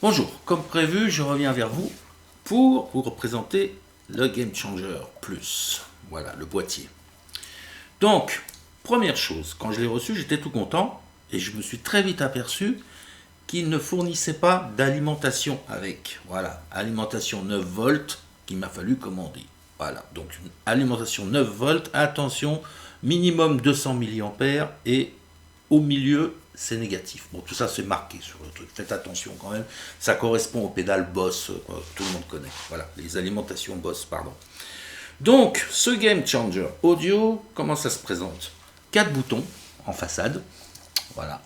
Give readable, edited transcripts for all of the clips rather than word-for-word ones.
Bonjour, comme prévu, je reviens vers vous pour vous représenter le Game Changer Plus. Voilà, le boîtier. Donc, première chose, quand je l'ai reçu, j'étais tout content et je me suis très vite aperçu qu'il ne fournissait pas d'alimentation avec. Voilà, alimentation 9 volts qu'il m'a fallu commander. Voilà, donc une alimentation 9 volts, attention, minimum 200 milliampères et au milieu, c'est négatif. Bon, tout ça, c'est marqué sur le truc. Faites attention quand même. Ça correspond aux pédales Boss, tout le monde connaît. Voilà, les alimentations Boss, pardon. Donc, ce Game Changer audio, comment ça se présente? 4 boutons en façade. Voilà.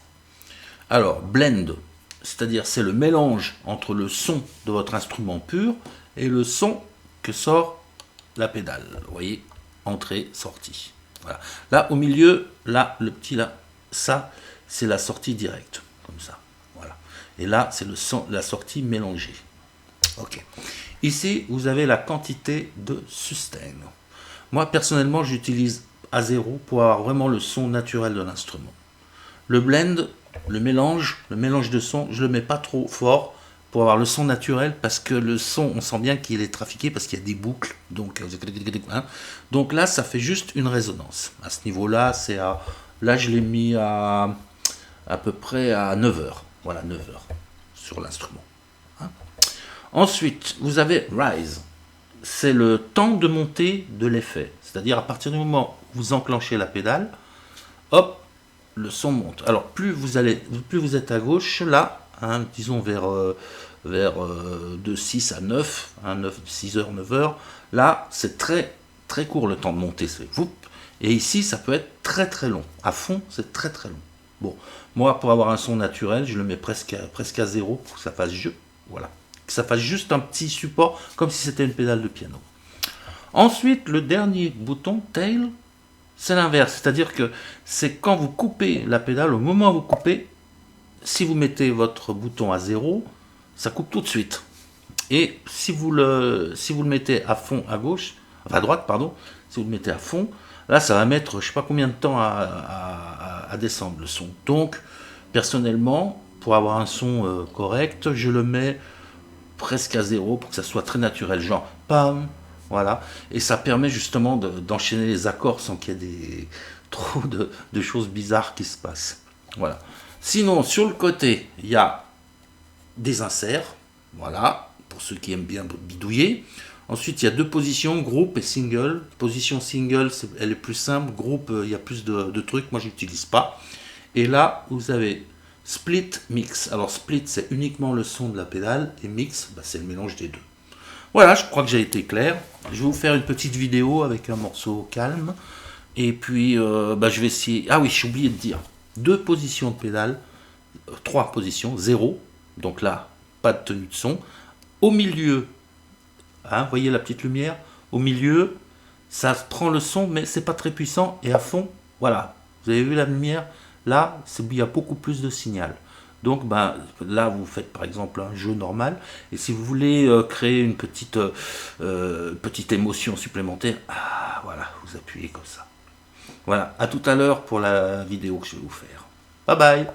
Alors, blend, c'est-à-dire c'est le mélange entre le son de votre instrument pur et le son que sort la pédale. Vous voyez, entrée, sortie. Voilà. Là, au milieu, là, le petit là, ça, c'est la sortie directe, comme ça. Voilà. Et là, c'est la sortie mélangée. Ok. Ici, vous avez la quantité de sustain. Moi, personnellement, j'utilise à 0 pour avoir vraiment le son naturel de l'instrument. Le blend, le mélange de son, je ne le mets pas trop fort pour avoir le son naturel, parce que le son, on sent bien qu'il est trafiqué parce qu'il y a des boucles. Donc là, ça fait juste une résonance. À ce niveau-là, là, je l'ai mis à peu près à 9 heures. Voilà, 9 heures sur l'instrument. Ensuite, vous avez Rise. C'est le temps de montée de l'effet. C'est-à-dire à partir du moment où vous enclenchez la pédale, hop, le son monte. Alors plus vous êtes à gauche, là, disons vers de 6 à 9, 6 heures, 9 heures, là, c'est très très court le temps de monter. Et ici, ça peut être très très long. À fond, c'est très très long. Bon, moi, pour avoir un son naturel, je le mets presque à 0 pour que ça fasse jeu. Voilà. Que ça fasse juste un petit support, comme si c'était une pédale de piano. Ensuite, le dernier bouton, Tail, c'est l'inverse. C'est-à-dire que c'est quand vous coupez la pédale, au moment où vous coupez, si vous mettez votre bouton à 0, ça coupe tout de suite. Et si vous le mettez à fond à gauche, enfin à droite, pardon, si vous le mettez à fond, là, ça va mettre je ne sais pas combien de temps à descendre le son. Donc, personnellement, pour avoir un son correct, je le mets presque à 0 pour que ça soit très naturel, genre pam, voilà. Et ça permet justement d'enchaîner les accords sans qu'il y ait trop de choses bizarres qui se passent. Voilà. Sinon, sur le côté, il y a des inserts, voilà, pour ceux qui aiment bien bidouiller. Ensuite, il y a deux positions, groupe et single. Position single, elle est plus simple. Groupe, il y a plus de trucs. Moi, je n'utilise pas. Et là, vous avez split, mix. Alors, split, c'est uniquement le son de la pédale. Et mix, c'est le mélange des deux. Voilà, je crois que j'ai été clair. Je vais vous faire une petite vidéo avec un morceau calme. Et puis, je vais essayer... Ah oui, j'ai oublié de dire. 2 positions de pédale. 3 positions. 0. Donc là, pas de tenue de son. Au milieu, voyez la petite lumière? Au milieu, ça prend le son, mais c'est pas très puissant. Et à fond, voilà. Vous avez vu la lumière? Là, il y a beaucoup plus de signal. Donc là, vous faites par exemple un jeu normal. Et si vous voulez créer une petite émotion supplémentaire, voilà, vous appuyez comme ça. Voilà, à tout à l'heure pour la vidéo que je vais vous faire. Bye bye!